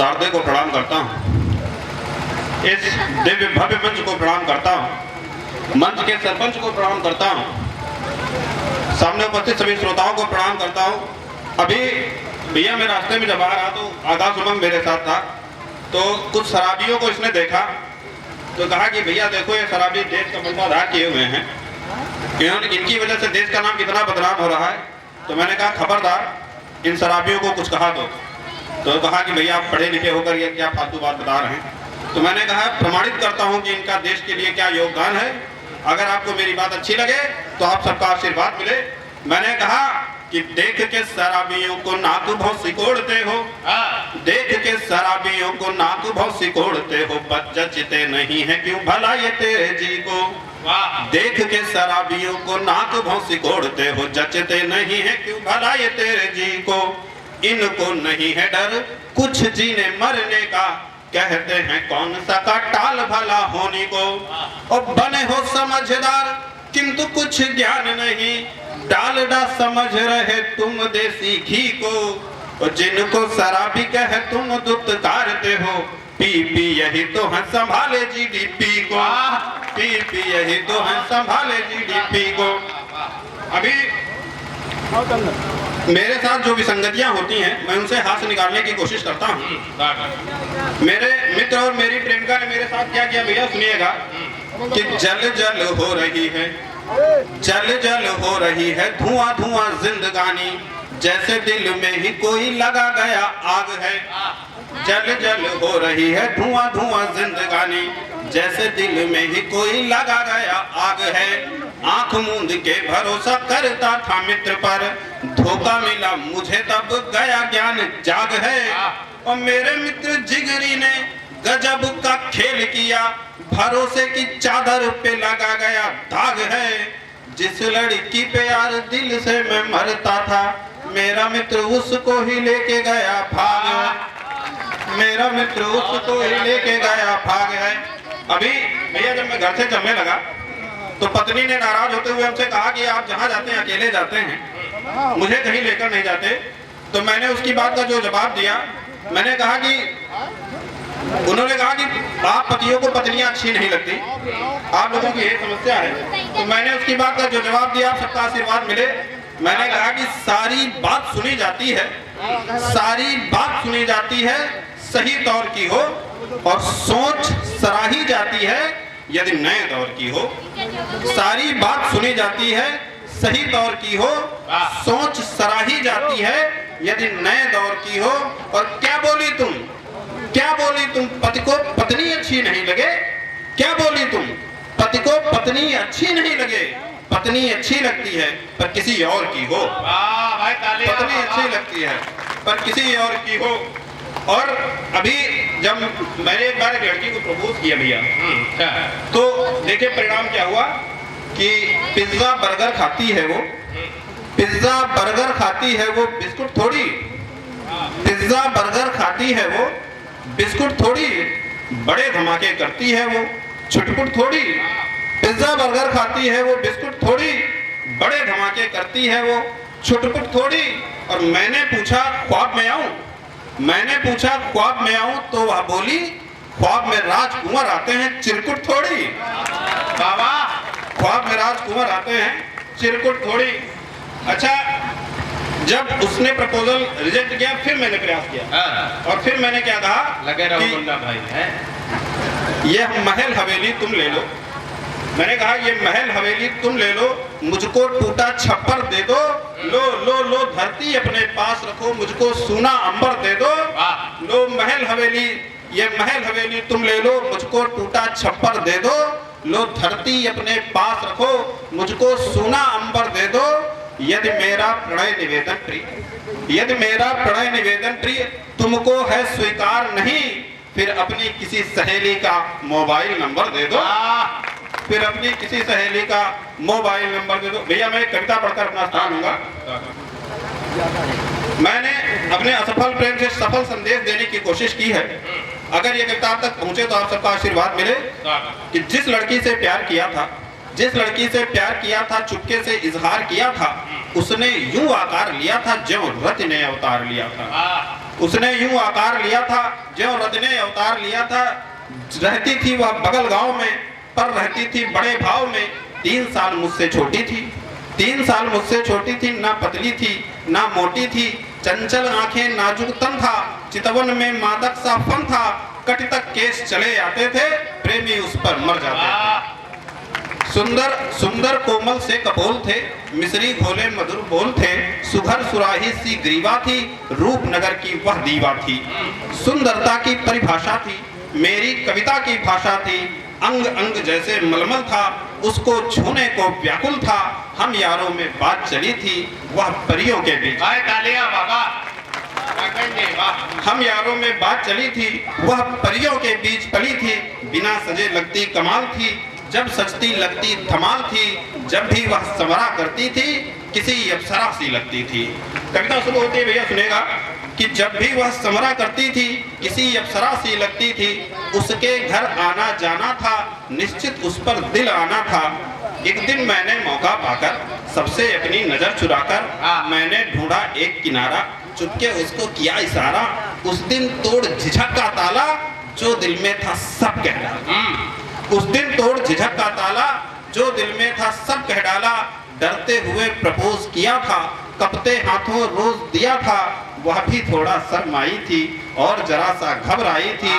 शारदे को प्रणाम करता हूँ, इस दिव्य भव्य मंच को प्रणाम करता हूँ, मंच के सरपंच को प्रणाम करता हूँ, सामने उपस्थित सभी श्रोताओं को प्रणाम करता हूँ। अभी भैया मैं रास्ते में जब आ रहा तो आकाश उमंग मेरे साथ था, तो कुछ शराबियों को इसने देखा तो कहा कि भैया देखो ये शराबी देश का बंटाधार किए हुए हैं, इनकी वजह से देश का नाम कितना बदनाम हो रहा है। तो मैंने कहा खबरदार इन शराबियों को कुछ कहा तो कहा कि भैया आप पढ़े लिखे होकर ये क्या फालतू बात बता रहे हैं। तो मैंने कहा प्रमाणित करता हूं कि इनका देश के लिए क्या योगदान है। अगर आपको मेरी बात अच्छी लगे तो आप सबका आशीर्वाद मिले। मैंने कहा कि देख के शराबियों को नाक भौं सिकोड़ते हो, देख के शराबियों को नाक भौं सिकोड़ते हो, जचते नहीं है क्यों भला ये तेरे जी को। देख के शराबियों को नाक भौं सिकोड़ते हो, जचते नहीं है क्यों भला ये तेरे जी को। इनको नहीं है डर कुछ जीने मरने का, कहते हैं कौन सा का टाल भला होने को। और बने हो समझदार किंतु कुछ ज्ञान नहीं, डालडा समझ रहे तुम देसी घी को। और जिनको शराबी कहे तुम दुत्कारते हो, पी पी यही तो है संभाले जीडीपी को, पी पी यही तो है संभाले जीडीपी को। अभी मेरे साथ जो विसंगतियां होती हैं मैं उनसे हाथ निकालने की कोशिश करता हूं। मेरे मित्र और मेरी प्रेमिका ने मेरे साथ क्या किया भैया सुनिएगा कि जल जल हो रही है, जल जल हो रही है, धुआं धुआं जिंदगानी, जैसे दिल में ही कोई लगा गया आग है। जल जल हो रही है धुआं धुआं जिंदगानी, जैसे दिल में ही कोई लगा गया आग है। आंख मूंद के भरोसा करता था मित्र पर, धोखा मिला मुझे तब गया ज्ञान जाग है। और मेरे मित्र जिगरी ने गजब का खेल किया, भरोसे की चादर पे लगा गया दाग है। जिस लड़की पे यार दिल से मैं मरता था, मेरा मित्र उसको ही लेके गया भाग, मेरा मित्र उसको ही लेके गया भाग है। अभी भैया जब मैं घर से चलने लगा तो पत्नी ने नाराज होते हुए हमसे कहा कि आप जहाँ जाते हैं अकेले जाते हैं, मुझे कहीं लेकर नहीं जाते। तो मैंने उसकी बात का जो जवाब दिया, मैंने कहा कि उन्होंने कहा कि आप पतियों को पत्नियां अच्छी नहीं लगती, आप लोगों की यही समस्या है। तो मैंने उसकी बात का जो जवाब दिया, सबका आशीर्वाद मिले। मैंने कहा कि सारी बात सुनी जाती है, सारी बात सुनी जाती है सही दौर की हो, और सोच सराही जाती है यदि नए दौर की हो। सारी बात सुनी जाती है सही दौर की हो, सोच सराही जाती है यदि नए दौर की हो। और क्या बोली तुम, क्या बोली तुम, पति को पत्नी अच्छी नहीं लगे, क्या बोली तुम, पति को पत्नी अच्छी नहीं लगे। पत्नी अच्छी लगती है पर किसी और की हो, पत्नी अच्छी लगती है पर किसी और की हो। और अभी जब मैंने एक बार एक लड़की को प्रपोज किया भैया, तो देखिए परिणाम क्या हुआ कि पिज्जा बर्गर खाती है वो, पिज्जा बर्गर खाती है वो, बिस्कुट थोड़ी, पिज्जा बर्गर खाती है वो, बिस्कुट थोड़ी, बड़े धमाके करती है वो, छुटपुट थोड़ी। पिज्जा बर्गर खाती है वो, बिस्कुट थोड़ी, बड़े धमाके करती है वो, छुटपुट थोड़ी। और मैंने पूछा ख्वाब में आऊं, मैंने पूछा ख्वाब में आऊं, तो वह बोली ख्वाब में राजकुमार आते हैं चिरकुट थोड़ी। बाबा ख्वाब में राजकुमार आते हैं चिरकुट थोड़ी। अच्छा, जब उसने प्रपोजल रिजेक्ट किया फिर मैंने प्रयास किया, और फिर मैंने क्या कहा, लगे रहो मुन्ना भाई है, ये महल हवेली तुम ले लो। मैंने कहा ये महल हवेली तुम ले लो, मुझको टूटा छप्पर दे दो, लो लो लो धरती अपने पास रखो, मुझको सोना अंबर दे दो। लो महल हवेली, ये महल हवेली तुम ले लो, मुझको टूटा छप्पर दे दो, लो धरती अपने पास रखो, मुझको सोना अंबर दे दो। यदि मेरा प्रणय निवेदन प्रिय, यदि मेरा प्रणय निवेदन प्रिय तुमको है स्वीकार नहीं, फिर अपनी किसी सहेली का मोबाइल नंबर दे दो, फिर अपनी किसी सहेली का मोबाइल नंबर दे दो। भैया मैं कविता पढ़कर अपना स्थान लूंगा। मैंने अपने असफल प्रेम से सफल संदेश देने की कोशिश की है। अगर ये कविता आप तक पहुंचे तो आप सबका आशीर्वाद मिले कि जिस लड़की से प्यार किया था, जिस लड़की से प्यार किया था, चुपके से इजहार किया था, उसने यूं आकार लिया था ज्यों रति ने अवतार लिया था। उसने यूं आकार लिया था ज्यों रत ने अवतार लिया था। रहती थी वह बगल गांव में, पर रहती थी बड़े भाव में। 3 साल मुझसे छोटी थी, 3 साल मुझसे छोटी थी। ना पतली थी ना मोटी थी, चंचल आंखें नाजुक तन था। चितवन में मादक सा फन था, कट तक केस चले आते थे, प्रेमी उस पर मर जाते थे। सुंदर सुंदर कोमल से कपोल थे, मिश्री घोले मधुर बोल थे। सुघर सुराही सी ग्रीवा थी, रूपनगर की वह दीवा थी। सुंदरता की परिभाषा थी, मेरी कविता की भाषा थी। अंग अंग जैसे मलमल था, उसको छूने को व्याकुल था। हम यारों में बात चली थी, वह परियों के बीच। हम यारों में बात चली थी, वह परियों के बीच पली थी। बिना सजे लगती कमाल थी, जब सजती लगती धमाल थी। जब भी वह संवरा करती थी, किसी अप्सरा सी लगती थी। कविता शुरू होती है, भैया सुनेगा, कि जब भी वह संवरा करती थी, किसी अप्सरा सी लगती थी। उसके घर आना जाना था, निश्चित उस पर दिल आना था। एक दिन मैंने मौका पाकर, सबसे अपनी नजर चुराकर, मैंने ढूंढा एक किनारा, चुपके उसको किया इशारा। उस दिन तोड़ झिझक का ताला, जो दिल में था सब कह डाला। उस दिन तोड़ झिझक का ताला, जो दिल में था सब कह डाला। डरते हुए प्रपोज किया था, कपते हाथों रोज दिया था। वह भी थोड़ा शर्माई थी और जरा सा घबराई थी।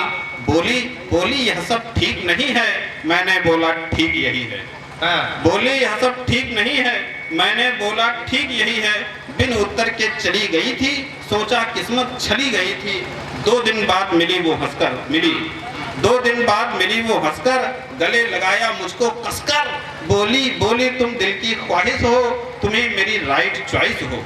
बोली बोली यह सब ठीक नहीं है, मैंने बोला ठीक यही है। बोली यह सब ठीक नहीं है, मैंने बोला ठीक यही है। बिन उत्तर के चली गई थी, सोचा किस्मत छली गई थी। 2 दिन बाद मिली वो हंसकर, मिली 2 दिन बाद मिली वो हंसकर। गले लगाया मुझको कसकर, बोली बोली तुम दिल की ख्वाहिश हो, तुम्ही मेरी राइट चॉइस हो।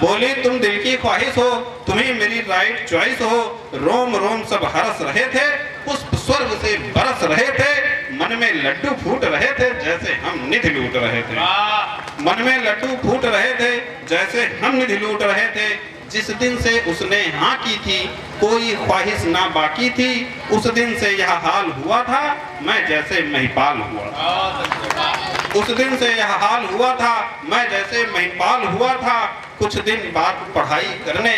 बोली तुम दिल की ख्वाहिश हो, तुम्ही मेरी राइट चॉइस हो। रोम रोम सब हरस रहे थे, पुष्प स्वर्ग से बरस रहे थे। मन में लड्डू फूट रहे थे, जैसे हम निधि लूट रहे थे। मन में लड्डू फूट रहे थे, जैसे हम निधि लूट रहे थे। जिस दिन से उसने हाँ की थी, कोई ख्वाहिश ना बाकी थी। उस दिन से यह हाल हुआ था, मैं जैसे महिपाल हुआ। उस दिन से यह हाल हुआ था, मैं जैसे महिपाल हुआ था। कुछ दिन बाद पढ़ाई करने,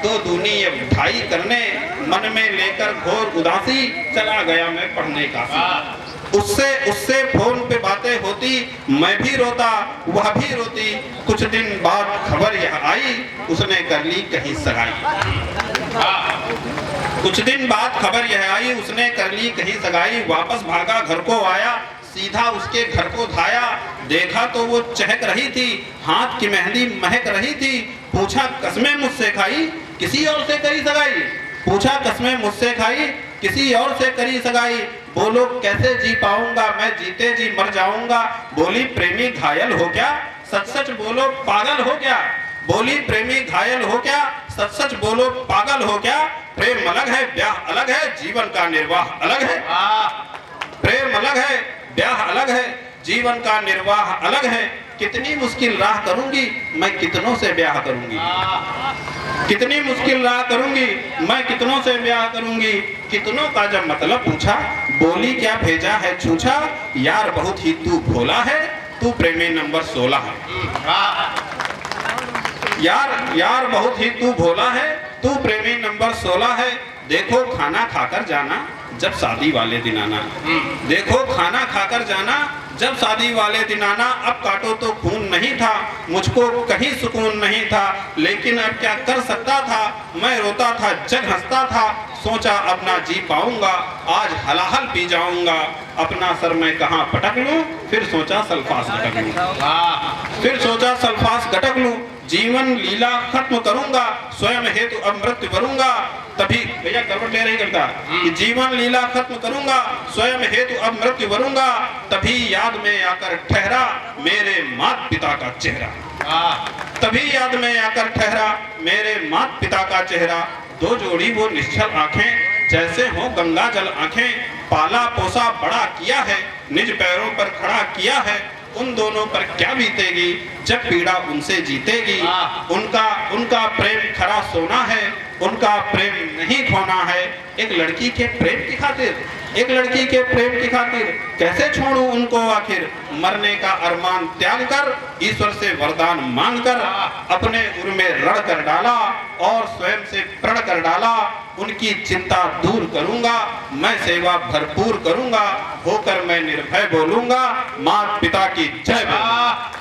2 दूनी अब ढाई करने। मन में लेकर घोर उदासी, चला गया मैं पढ़ने का। उससे फोन पे बातें होती, मैं भी रोता वह भी रोती। कुछ दिन बाद खबर यह आई, उसने कर ली कहीं सगाई। कुछ दिन बाद खबर यह आई, उसने कर ली कहीं सगाई। वापस भागा घर को आया, सीधा उसके घर को धाया। देखा तो वो चहक रही थी, हाथ की मेहंदी महक रही थी। पूछा कसमें मुझसे खाई, किसी और से करी सगाई। पूछा कसमें मुझसे खाई, किसी और से करी सगाई। बोलो कैसे जी पाऊंगा, मैं जीते जी मर जाऊंगा। बोली प्रेमी घायल हो क्या, सच सच बोलो पागल हो क्या। बोली प्रेमी घायल हो क्या, सच सच बोलो पागल हो क्या। प्रेम अलग है ब्याह अलग है, जीवन का निर्वाह अलग है। प्रेम अलग है ब्याह अलग है, जीवन का निर्वाह अलग है। कितनी मुश्किल राह करूंगी, मैं कितनों से ब्याह करूंगी। कितनी मुश्किल राह करूंगी, मैं कितनों से ब्याह करूंगी। कितनों का जब मतलब पूछा, बोली क्या भेजा है छूछा। यार बहुत ही तू भोला है, तू प्रेमी नंबर 16 है। यार बहुत ही तू भोला है, तू प्रेमी नंबर 16 है। देखो खाना खाकर जाना, जब शादी वाले दिन आना। देखो खाना खाकर जाना, जब शादी वाले दिन आना। अब काटो तो खून नहीं था, मुझको कहीं सुकून नहीं था। लेकिन अब क्या कर सकता था, मैं रोता था जग हंसता था। सोचा अब ना जी पाऊंगा, आज हलाहल पी जाऊंगा। अपना सर मैं कहाँ पटक लूं, फिर सोचा सल्फास गटक लूं। फिर सोचा सल्फास गटक लूं। जीवन लीला खत्म करूंगा, स्वयं हेतु अब मृत्यु करूंगा। तभी भैया गड़बड़ ले रही करता कि जीवन लीला खत्म करूंगा, स्वयं हेतु अब मृत्यु करूंगा। तभी याद में आकर ठहरा मेरे माता पिता का चेहरा। तभी याद में आकर ठहरा मेरे माता पिता का चेहरा। 2 जोड़ी वो निश्चल आंखें, जैसे हो गंगा जल आंखें। पाला पोसा बड़ा किया है, निज पैरों पर खड़ा किया है। उन दोनों पर क्या बीतेगी जब पीड़ा उनसे जीतेगी। उनका प्रेम खरा सोना है, उनका प्रेम नहीं खोना है। एक लड़की के प्रेम की खातिर, एक लड़की के प्रेम की खातिर कैसे छोड़ूं उनको आखिर। मरने का अरमान त्याग कर, ईश्वर से वरदान मांग कर, अपने उर में रड़ कर डाला और स्वयं से प्रण कर डाला। उनकी चिंता दूर करूंगा, मैं सेवा भरपूर करूंगा, होकर मैं निर्भय बोलूंगा, माता पिता की जय बोलूंगा।